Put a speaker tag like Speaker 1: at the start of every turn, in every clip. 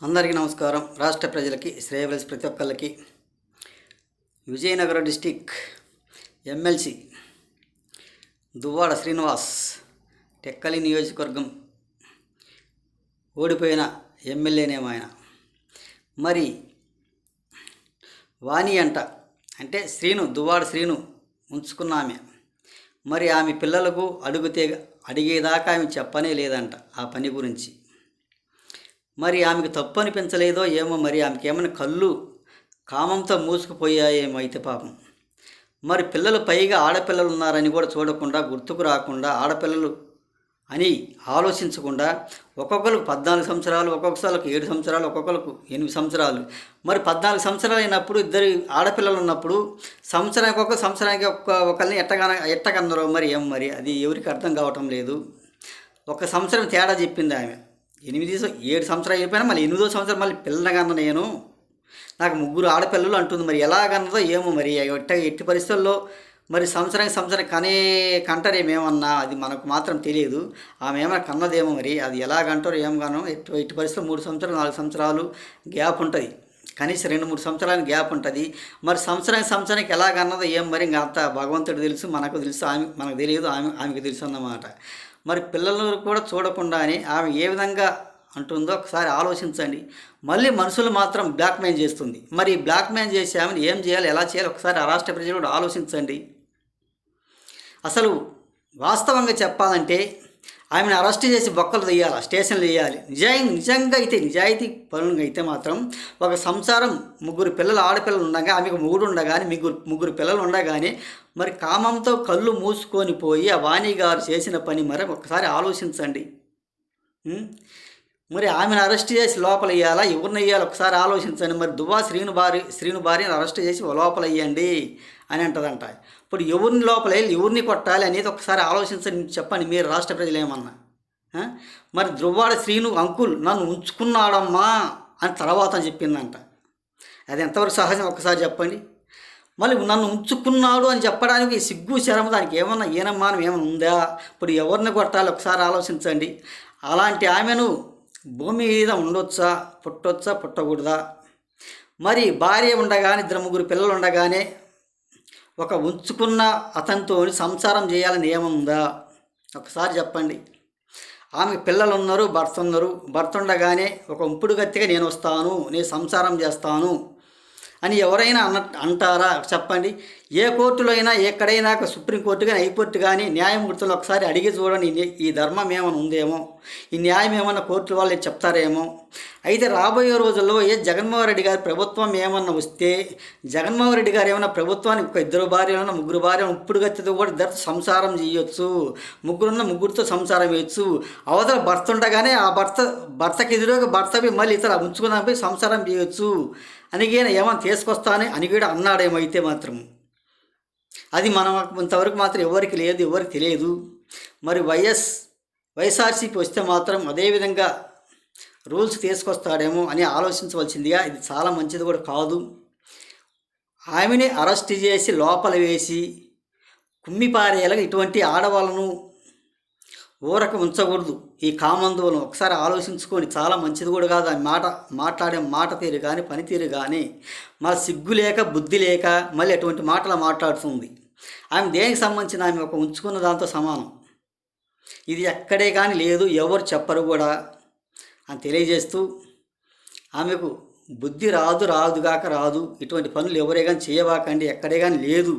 Speaker 1: అందరికీ నమస్కారం. రాష్ట్ర ప్రజలకి, శ్రేయబలిసి ప్రతి ఒక్కళ్ళకి విజయనగరం డిస్టిక్ ఎమ్మెల్సీ దువ్వాడ శ్రీనివాస్ టెక్కలి నియోజకవర్గం ఓడిపోయిన ఎమ్మెల్యేనేమో ఆయన. మరి వాణి అంటే దువ్వాడ శ్రీను ఉంచుకున్న ఆమె. మరి ఆమె పిల్లలకు అడిగేదాకా ఆమె చెప్పనే లేదంట ఆ పని గురించి. మరి ఆమెకు తప్పు అనిపించలేదో ఏమో, మరి ఆమెకి ఏమైనా కళ్ళు కామంతో మూసుకుపోయాయేమో అయితే పాపం. మరి పిల్లలు పైగా ఆడపిల్లలు ఉన్నారని కూడా చూడకుండా, గుర్తుకు రాకుండా, ఆడపిల్లలు అని ఆలోచించకుండా ఒక్కొక్కరికి 14 సంవత్సరాలు, ఒక్కొక్కసారికి 7 సంవత్సరాలు, ఒక్కొక్కరికి 8 సంవత్సరాలు. మరి 14 సంవత్సరాలు అయినప్పుడు ఇద్దరు ఆడపిల్లలు ఉన్నప్పుడు సంవత్సరానికి ఒకరిని ఎట్టకన్నారో మరి మరి అది ఎవరికి అర్థం కావటం లేదు. ఒక సంవత్సరం తేడా చెప్పింది ఆమె. 7 సంవత్సరాలు అయిపోయినా మళ్ళీ 8వ సంవత్సరం మళ్ళీ పిల్లనగన్న నేను, నాకు 3 ఆడపిల్లలు అంటుంది. మరి ఎలాగన్నదో ఏమో, మరి ఎట్టి పరిస్థితుల్లో మరి సంవత్సరం కంటారేమేమన్నా అది మనకు మాత్రం తెలియదు. ఆమె ఏమైనా కన్నదేమో, మరి అది ఎలాగంటారో ఏమగానో. ఎట్టి పరిస్థితుల్లో 3 సంవత్సరాలు 4 సంవత్సరాలు గ్యాప్ ఉంటుంది, కనీసం 2-3 సంవత్సరాలు గ్యాప్ ఉంటుంది. మరి సంవత్సరానికి ఎలాగన్నదో ఏం, మరి ఇంకా అంత భగవంతుడు తెలుసు, మనకు తెలుసు, మనకు తెలియదు, ఆమెకు తెలుసు అన్నమాట. మరి పిల్లలు కూడా చూడకుండానే ఆమె ఏ విధంగా అంటుందో ఒకసారి ఆలోచించండి. మళ్ళీ మనుషులు మాత్రం బ్లాక్మెయిల్ చేస్తుంది. మరి బ్లాక్మెయిల్ చేసి ఆమెను ఏం చేయాలి, ఎలా చేయాలి ఒకసారి ఆ రాష్ట్ర ప్రజలు కూడా ఆలోచించండి. అసలు వాస్తవంగా చెప్పాలంటే ఆమెను అరెస్ట్ చేసి బొక్కలు తీయాలి, స్టేషన్లు వేయాలి. నిజంగా అయితే నిజాయితీ పనులుగా అయితే మాత్రం ఒక సంసారం 3 పిల్లలు ఆడపిల్లలు ఉండగా, ఆమెకు 3 ఉండగానే, ముగ్గురు పిల్లలు ఉండగానే మరి కామంతో కళ్ళు మూసుకొని పోయి ఆ వాణి గారు చేసిన పని మరి ఒకసారి ఆలోచించండి. మరి ఆమెను అరెస్ట్ చేసి లోపల వేయాలా, ఎవరిని వేయాలి ఒకసారి ఆలోచించండి. మరి శ్రీను భార్యను అరెస్ట్ చేసి లోపల వేయండి అని అంటదంట. ఇప్పుడు ఎవరిని లోపల వెళ్ళి ఎవరిని కొట్టాలి అనేది ఒకసారి ఆలోచించండి, చెప్పండి మీరు రాష్ట్ర ప్రజలు ఏమన్నా. మరి దువ్వాడ శ్రీను అంకుల్ నన్ను ఉంచుకున్నాడమ్మా అని తర్వాత చెప్పిందంట. అది ఎంతవరకు సహజం ఒకసారి చెప్పండి. మళ్ళీ నన్ను ఉంచుకున్నాడు అని చెప్పడానికి సిగ్గు శరమ దానికి ఏమన్నా ఈనమ్మానం ఏమైనా ఉందా? ఇప్పుడు ఎవరిని కొట్టాలి ఒకసారి ఆలోచించండి. అలాంటి ఆమెను భూమి మీద ఉండొచ్చా, పుట్టకూడదా? మరి భార్య ఉండగానే 2-3 పిల్లలు ఉండగానే ఒక ఉంచుకున్న అతనితో సంసారం చేయాలని ఏముందా ఒకసారి చెప్పండి. ఆమె పిల్లలు ఉన్నారు, భర్త ఉండగానే ఒక ఉంపుడు గత్తిగా నేను వస్తాను, నేను సంసారం చేస్తాను అని ఎవరైనా అంటారా చెప్పండి. ఏ కోర్టులో అయినా, ఎక్కడైనా సుప్రీంకోర్టు కానీ, హైకోర్టు కానీ న్యాయమూర్తులు ఒకసారి అడిగి చూడండి, ఈ ధర్మం ఏమైనా ఉందేమో, ఈ న్యాయం ఏమన్నా కోర్టుల వాళ్ళు చెప్తారేమో. అయితే రాబోయే రోజుల్లో జగన్మోహన్ రెడ్డి గారి ప్రభుత్వం ఏమన్నా వస్తే, జగన్మోహన్ రెడ్డి గారు ఏమన్నా ప్రభుత్వానికి ఒక 2 భార్యలను 3 భార్యలను ఇప్పుడు గతితో కూడా ఇద్దరితో సంసారం చేయొచ్చు, ముగ్గురితో సంసారం చేయొచ్చు. అవతల భర్త ఉండగానే ఆ భర్తకి ఎదురుగా భర్తపై మళ్ళీ ఇతర ఉంచుకున్నపై సంసారం చేయొచ్చు అని ఏమైనా తీసుకొస్తానే అని కూడా అన్నాడేమో. అయితే మాత్రం అది మనం ఇంతవరకు మాత్రం ఎవరికి తెలియదు. మరి వైఎస్ఆర్సీపీ వస్తే మాత్రం అదేవిధంగా రూల్స్ తీసుకొస్తాడేమో అని ఆలోచించవలసిందిగా. ఇది చాలా మంచిది కూడా కాదు. ఆమెని అరెస్ట్ చేసి లోపల వేసి కుమ్మిపారేయాలని ఇటువంటి ఆడవాళ్ళను ఊరక ఉంచకూడదు. ఈ కామందువులను ఒకసారి ఆలోచించుకొని, చాలా మంచిది కూడా కాదు. ఆమె మాట్లాడే మాట తీరు కానీ, పనితీరు కానీ మన సిగ్గు లేక, బుద్ధి లేక మళ్ళీ అటువంటి మాటలు మాట్లాడుతుంది. ఆమె దేనికి సంబంధించిన ఆమె ఒక ఉంచుకున్న దాంతో సమానం. ఇది ఎక్కడే కానీ లేదు, ఎవరు చెప్పరు కూడా అని తెలియజేస్తూ, ఆమెకు బుద్ధి రాదు. ఇటువంటి పనులు ఎవరే కానీ చేయవాకండి, ఎక్కడే కానీ లేదు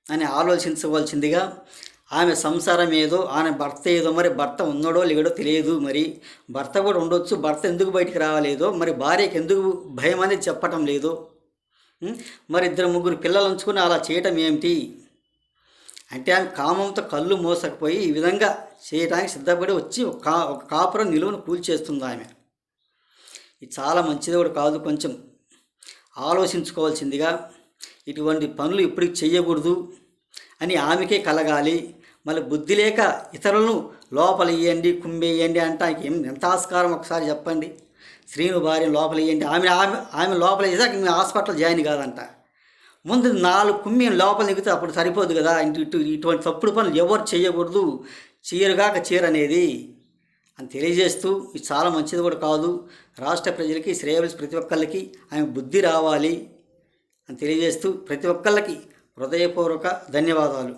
Speaker 1: అని ఆలోచించవలసిందిగా. ఆమె సంసారం ఏదో, ఆమె భర్త ఏదో, మరి భర్త ఉన్నాడో లేడో తెలియదు. మరి భర్త కూడా ఉండొచ్చు, భర్త ఎందుకు బయటికి రాలేదో, మరి భార్యకి ఎందుకు భయం అనేది చెప్పటం లేదో, మరి 2-3 పిల్లలు ఉంచుకుని అలా చేయటం ఏమిటి అంటే, ఆమె కామంతో కళ్ళు మోసకపోయి ఈ విధంగా చేయడానికి సిద్ధపడి వచ్చి ఒక కాపురం నిలువను కూల్చేస్తుంది ఆమె. ఇది చాలా మంచిది కూడా కాదు, కొంచెం ఆలోచించుకోవాల్సిందిగా. ఇటువంటి పనులు ఇప్పటికి చేయకూడదు అని ఆమెకే కలగాలి. మళ్ళీ బుద్ధి లేక ఇతరులను లోపల వేయండి, కుమ్మేయండి అంటే ఎంత ఆస్కారం ఒకసారి చెప్పండి. శ్రీను భార్యను లోపల వేయండి, ఆమె లోపల వేసాక మేము హాస్పిటల్ జాయిన్ కాదంట. ముందు 4 కుమ్మి లోపల దిగితే అప్పుడు సరిపోదు కదా. ఇటువంటి తప్పుడు పనులు ఎవరు చేయకూడదు, చీరగాక చీర అనేది అని తెలియజేస్తూ ఇది చాలా మంచిది కూడా కాదు, రాష్ట్ర ప్రజలకి శ్రేయస్ ప్రతి ఒక్కళ్ళకి ఆమె బుద్ధి రావాలి అని తెలియజేస్తూ ప్రతి ఒక్కళ్ళకి హృదయపూర్వక ధన్యవాదాలు.